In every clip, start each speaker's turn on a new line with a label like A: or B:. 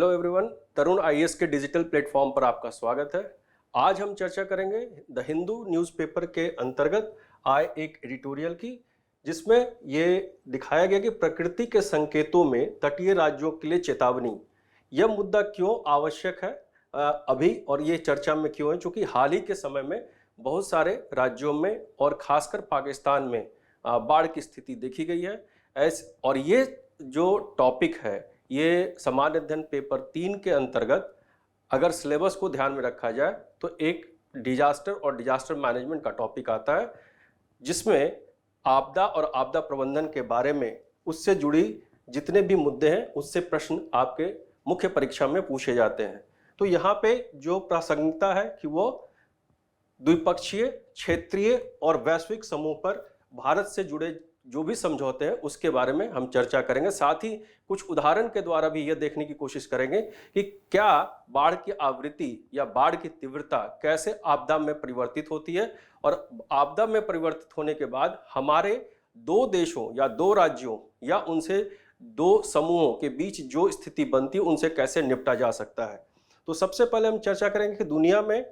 A: Hello everyone, तरुण IAS के digital platform पर आपका स्वागत है। आज हम चर्चा करेंगे द हिंदू न्यूज़पेपर के अंतर्गत आए एक एडिटोरियल की, जिसमें ये दिखाया गया कि प्रकृति के संकेतों में तटीय राज्यों के लिए चेतावनी। यह मुद्दा क्यों आवश्यक है अभी, और ये चर्चा में क्यों है, क्योंकि हाल ही के समय में बहुत सारे राज्यों में और खासकर पाकिस्तान में बाढ़ की स्थिति देखी गई है। और ये जो टॉपिक है, ये सामान्य अध्ययन पेपर 3 के अंतर्गत अगर सिलेबस को ध्यान में रखा जाए तो एक डिजास्टर और डिजास्टर मैनेजमेंट का टॉपिक आता है, जिसमें आपदा और आपदा प्रबंधन के बारे में उससे जुड़ी जितने भी मुद्दे हैं उससे प्रश्न आपके मुख्य परीक्षा में पूछे जाते हैं। तो यहाँ पे जो प्रासंगिकता है कि वो द्विपक्षीय, क्षेत्रीय और वैश्विक समूह पर भारत से जुड़े जो भी समझौते हैं उसके बारे में हम चर्चा करेंगे। साथ ही कुछ उदाहरण के द्वारा भी यह देखने की कोशिश करेंगे कि क्या बाढ़ की आवृत्ति या बाढ़ की तीव्रता कैसे आपदा में परिवर्तित होती है, और आपदा में परिवर्तित होने के बाद हमारे दो देशों या दो राज्यों या उनसे दो समूहों के बीच जो स्थिति बनती है उनसे कैसे निपटा जा सकता है। तो सबसे पहले हम चर्चा करेंगे कि दुनिया में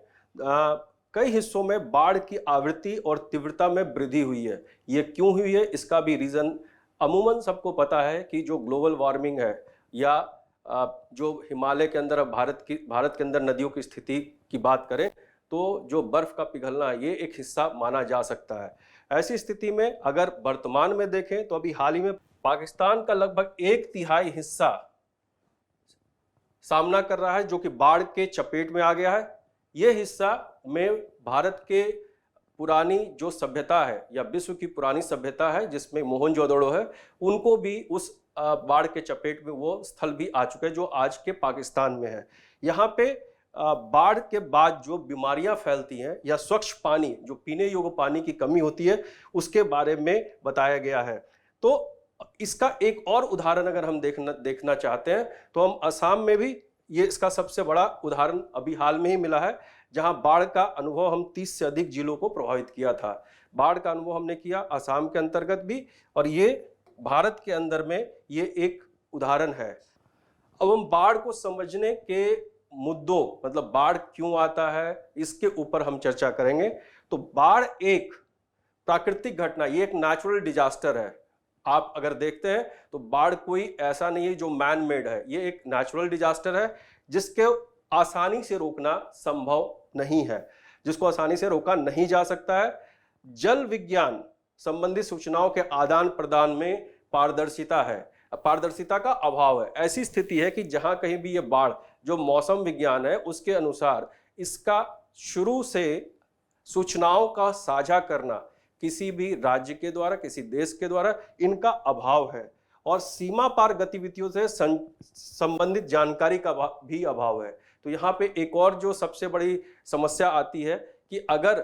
A: कई हिस्सों में बाढ़ की आवृत्ति और तीव्रता में वृद्धि हुई है। ये क्यों हुई है, इसका भी रीज़न अमूमन सबको पता है कि जो ग्लोबल वार्मिंग है या जो हिमालय के अंदर भारत के अंदर नदियों की स्थिति की बात करें तो जो बर्फ़ का पिघलना ये एक हिस्सा माना जा सकता है। ऐसी स्थिति में अगर वर्तमान में देखें तो अभी हाल ही में पाकिस्तान का लगभग 1/3 हिस्सा सामना कर रहा है जो कि बाढ़ के चपेट में आ गया है। ये हिस्सा में भारत के पुरानी जो सभ्यता है या विश्व की पुरानी सभ्यता है जिसमें मोहनजोदड़ो है, उनको भी उस बाढ़ के चपेट में वो स्थल भी आ चुके हैं जो आज के पाकिस्तान में है। यहाँ पे बाढ़ के बाद जो बीमारियां फैलती हैं या स्वच्छ पानी, जो पीने योग्य पानी की कमी होती है, उसके बारे में बताया गया है। तो इसका एक और उदाहरण अगर हम देखना चाहते हैं तो हम असम में भी ये इसका सबसे बड़ा उदाहरण अभी हाल में ही मिला है, जहां बाढ़ का अनुभव हम 30 से अधिक जिलों को प्रभावित किया था। बाढ़ का अनुभव हमने किया असम के अंतर्गत भी, और ये भारत के अंदर में ये एक उदाहरण है। अब हम बाढ़ को समझने के मुद्दों, मतलब बाढ़ क्यों आता है, इसके ऊपर हम चर्चा करेंगे। तो बाढ़ एक प्राकृतिक घटना, ये एक नेचुरल डिजास्टर है। आप अगर देखते हैं तो बाढ़ कोई ऐसा नहीं है जो मैन मेड है, ये एक नेचुरल डिजास्टर है जिसके आसानी से रोकना संभव नहीं है, जिसको आसानी से रोका नहीं जा सकता है। जल विज्ञान संबंधी सूचनाओं के आदान प्रदान में पारदर्शिता है, पारदर्शिता का अभाव है। ऐसी स्थिति है कि जहां कहीं भी ये बाढ़, जो मौसम विज्ञान है उसके अनुसार इसका शुरू से सूचनाओं का साझा करना किसी भी राज्य के द्वारा, किसी देश के द्वारा, इनका अभाव है। और सीमा पार गतिविधियों से संबंधित जानकारी का भी अभाव है। तो यहाँ पे एक और जो सबसे बड़ी समस्या आती है कि अगर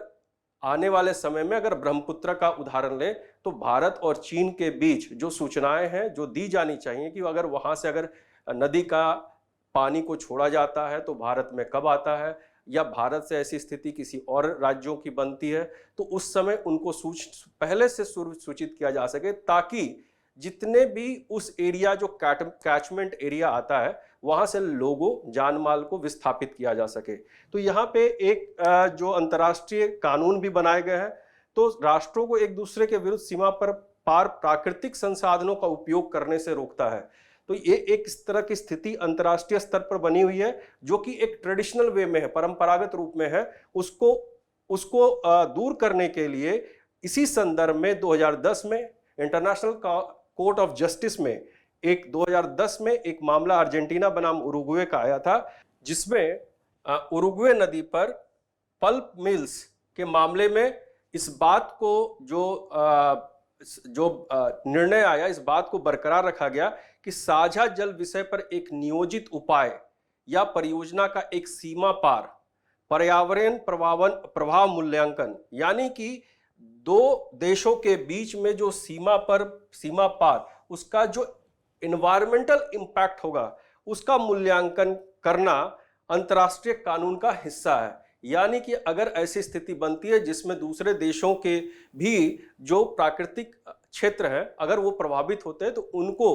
A: आने वाले समय में अगर ब्रह्मपुत्र का उदाहरण लें तो भारत और चीन के बीच जो सूचनाएं हैं जो दी जानी चाहिए कि अगर वहाँ से अगर नदी का पानी को छोड़ा जाता है तो भारत में कब आता है, या भारत से ऐसी स्थिति किसी और राज्यों की बनती है तो उस समय उनको पहले से सूचित किया जा सके, ताकि जितने भी उस एरिया जो कैचमेंट एरिया आता है वहां से लोगों, जान माल को विस्थापित किया जा सके। तो यहाँ पे एक जो अंतर्राष्ट्रीय कानून भी बनाए गए हैं, तो राष्ट्रों को एक दूसरे के विरुद्ध सीमा पर पार प्राकृतिक संसाधनों का उपयोग करने से रोकता है। तो ये एक इस तरह की स्थिति अंतर्राष्ट्रीय स्तर पर बनी हुई है जो कि एक ट्रेडिशनल वे में है, परंपरागत रूप में है। उसको दूर करने के लिए इसी संदर्भ में 2010 में इंटरनेशनल कोर्ट ऑफ जस्टिस में 2010 में एक मामला अर्जेंटीना बनाम उरुग्वे का आया था, जिसमें उरुग्वे नदी पर पल्प मिल्स के मामले में इस बात को जो निर्णय आया, इस बात को बरकरार रखा गया कि साझा जल विषय पर एक नियोजित उपाय या परियोजना का एक सीमा पार पर्यावरण प्रभाव मूल्यांकन, यानी कि दो देशों के बीच में जो सीमा पार उसका जो एनवायरमेंटल इम्पैक्ट होगा उसका मूल्यांकन करना अंतर्राष्ट्रीय कानून का हिस्सा है। यानी कि अगर ऐसी स्थिति बनती है जिसमें दूसरे देशों के भी जो प्राकृतिक क्षेत्र हैं अगर वो प्रभावित होते हैं तो उनको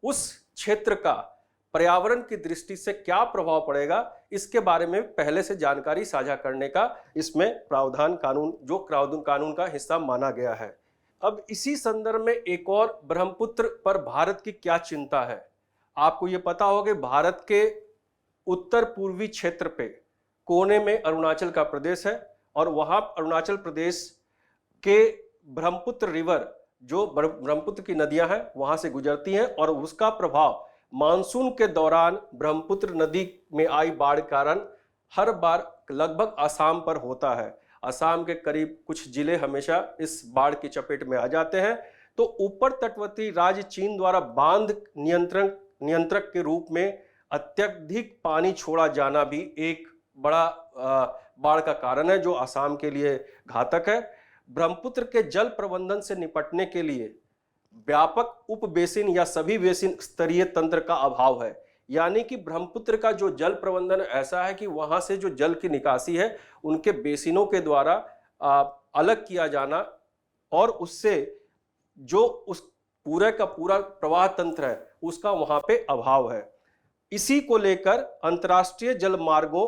A: उस क्षेत्र का पर्यावरण की दृष्टि से क्या प्रभाव पड़ेगा, इसके बारे में पहले से जानकारी साझा करने का इसमें प्रावधान कानून का हिस्सा माना गया है। अब इसी संदर्भ में एक और, ब्रह्मपुत्र पर भारत की क्या चिंता है। आपको ये पता होगा कि भारत के उत्तर पूर्वी क्षेत्र पे कोने में अरुणाचल का प्रदेश है और वहां अरुणाचल प्रदेश के ब्रह्मपुत्र रिवर, जो ब्रह्मपुत्र की नदियां हैं वहां से गुजरती हैं और उसका प्रभाव मानसून के दौरान ब्रह्मपुत्र नदी में आई बाढ़ के कारण हर बार लगभग असम पर होता है। असम के करीब कुछ जिले हमेशा इस बाढ़ की चपेट में आ जाते हैं। तो ऊपर तटवर्ती राज्य चीन द्वारा बांध नियंत्रक के रूप में अत्यधिक पानी छोड़ा जाना भी एक बड़ा बाढ़ का कारण है, जो असम के लिए घातक है। ब्रह्मपुत्र के जल प्रबंधन से निपटने के लिए व्यापक उप बेसिन या सभी बेसिन स्तरीय तंत्र का अभाव है। यानी कि ब्रह्मपुत्र का जो जल प्रबंधन ऐसा है कि वहां से जो जल की निकासी है उनके बेसिनों के द्वारा अलग किया जाना और उससे जो उस पूरे का पूरा प्रवाह तंत्र है उसका वहां पे अभाव है। इसी को लेकर अंतर्राष्ट्रीय जल मार्गों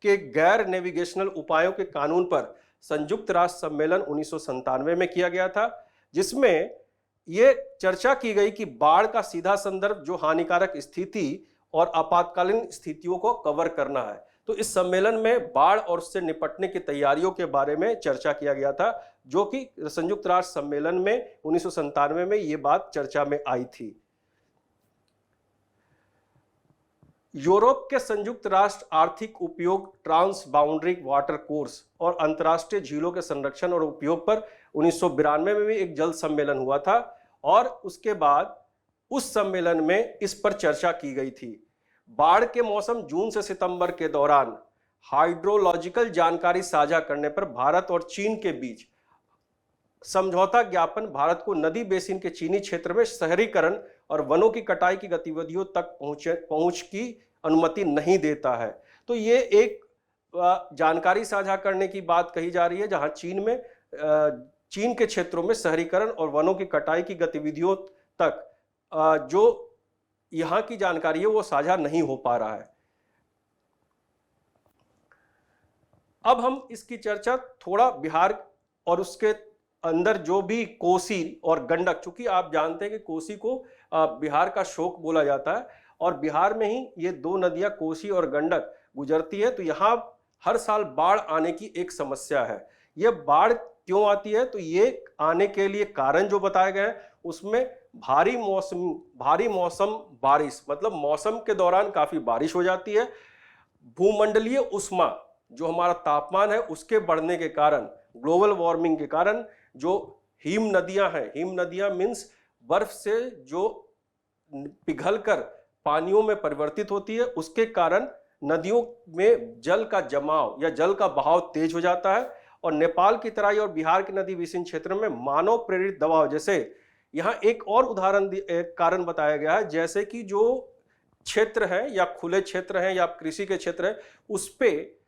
A: के गैर नेविगेशनल उपायों के कानून पर संयुक्त राष्ट्र सम्मेलन 1997 में किया गया था, जिसमें ये चर्चा की गई कि बाढ़ का सीधा संदर्भ जो हानिकारक स्थिति और आपातकालीन स्थितियों को कवर करना है। तो इस सम्मेलन में बाढ़ और उससे निपटने की तैयारियों के बारे में चर्चा किया गया था, जो कि संयुक्त राष्ट्र सम्मेलन में 1997 में ये बात चर्चा में आई थी। यूरोप के संयुक्त राष्ट्र आर्थिक उपयोग ट्रांस बाउंड्री वाटर कोर्स और अंतर्राष्ट्रीय झीलों के संरक्षण और उपयोग पर 1992 में भी एक जल सम्मेलन हुआ था और उसके बाद उस सम्मेलन में इस पर चर्चा की गई थी। बाढ़ के मौसम जून से सितंबर के दौरान हाइड्रोलॉजिकल जानकारी साझा करने पर भारत और चीन के बीच समझौता ज्ञापन भारत को नदी बेसिन के चीनी क्षेत्र में शहरीकरण और वनों की कटाई की गतिविधियों तक पहुंच की अनुमति नहीं देता है। तो ये एक जानकारी साझा करने की बात कही जा रही है, जहां चीन के क्षेत्रों में शहरीकरण और वनों की कटाई की गतिविधियों तक जो यहां की जानकारी है वो साझा नहीं हो पा रहा है। अब हम इसकी चर्चा थोड़ा बिहार और उसके अंदर जो भी कोसी और गंडक, चूंकि आप जानते हैं कि कोसी को बिहार का शोक बोला जाता है और बिहार में ही ये दो नदियां कोसी और गंडक गुजरती है, तो यहां हर साल बाढ़ आने की एक समस्या है। यह बाढ़ क्यों आती है, तो ये आने के लिए कारण जो बताए गए हैं उसमें भारी मौसम बारिश, मतलब मौसम के दौरान काफी बारिश हो जाती है। भूमंडलीय उष्मा, जो हमारा तापमान है उसके बढ़ने के कारण, ग्लोबल वार्मिंग के कारण जो हिम नदियां हैं, हिम नदियां मीन्स बर्फ से जो पिघलकर पानियों में परिवर्तित होती है, उसके कारण नदियों में जल का जमाव या जल का बहाव तेज हो जाता है और नेपाल की तराई और बिहार के नदी बेसिन क्षेत्र में मानव प्रेरित दबाव, जैसे यहाँ एक और उदाहरण कारण बताया गया है, जैसे कि जो क्षेत्र है या खुले क्षेत्र हैं या कृषि के क्षेत्र है, उस पे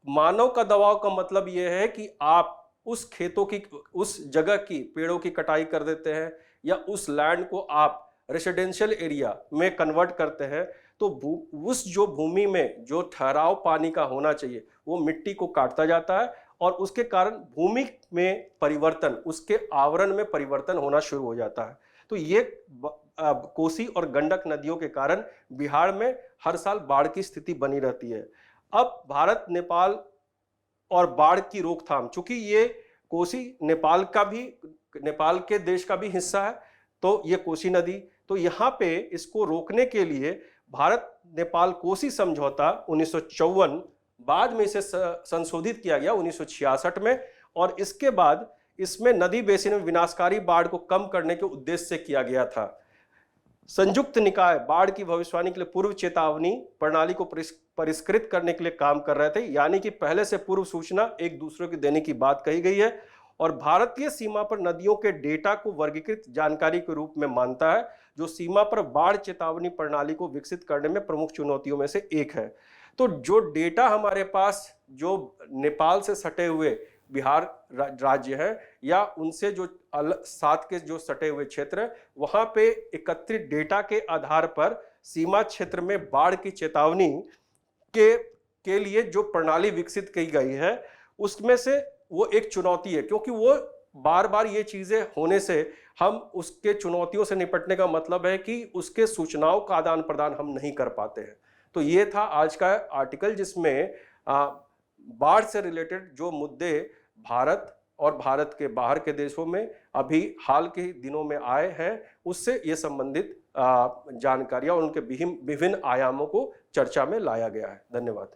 A: मानव का दबाव का मतलब यह है कि आप उस खेतों की, उस जगह की पेड़ों की कटाई कर देते हैं या उस लैंड को आप रेसिडेंशियल एरिया में कन्वर्ट करते हैं, तो उस जो भूमि में जो ठहराव पानी का होना चाहिए वो मिट्टी को काटता जाता है और उसके कारण भूमि में परिवर्तन, उसके आवरण में परिवर्तन होना शुरू हो जाता है। तो ये कोसी और गंडक नदियों के कारण बिहार में हर साल बाढ़ की स्थिति बनी रहती है। अब भारत नेपाल और बाढ़ की रोकथाम, चूंकि ये कोसी नेपाल के देश का भी हिस्सा है, तो ये कोसी नदी, तो यहाँ पे इसको रोकने के लिए भारत नेपाल कोसी समझौता 1954, बाद में इसे संशोधित किया गया 1966 में, और इसके बाद इसमें नदी बेसिन में विनाशकारी बाढ़ को कम करने के उद्देश्य से किया गया था। संयुक्त निकाय बाढ़ की भविष्यवाणी के लिए पूर्व चेतावनी प्रणाली को परिष्कृत करने के लिए काम कर रहे थे, यानी कि पहले से पूर्व सूचना एक दूसरे को देने की बात कही गई है और भारतीय सीमा पर नदियों के डेटा को वर्गीकृत जानकारी के रूप में मानता है, जो सीमा पर बाढ़ चेतावनी प्रणाली को विकसित करने में प्रमुख चुनौतियों में से एक है। तो जो डेटा हमारे पास जो नेपाल से सटे हुए बिहार राज्य है या उनसे जो साथ के जो सटे हुए क्षेत्र है, वहां पे एकत्रित डेटा के आधार पर सीमा क्षेत्र में बाढ़ की चेतावनी के लिए जो प्रणाली विकसित की गई है उसमें से वो एक चुनौती है, क्योंकि वो बार बार ये चीजें होने से हम उसके चुनौतियों से निपटने का मतलब है कि उसके सूचनाओं का आदान प्रदान हम नहीं कर पाते हैं। तो ये था आज का आर्टिकल जिसमें बाढ़ से रिलेटेड जो मुद्दे भारत और भारत के बाहर के देशों में अभी हाल के दिनों में आए हैं उससे ये संबंधित जानकारियां और उनके विभिन्न आयामों को चर्चा में लाया गया है। धन्यवाद।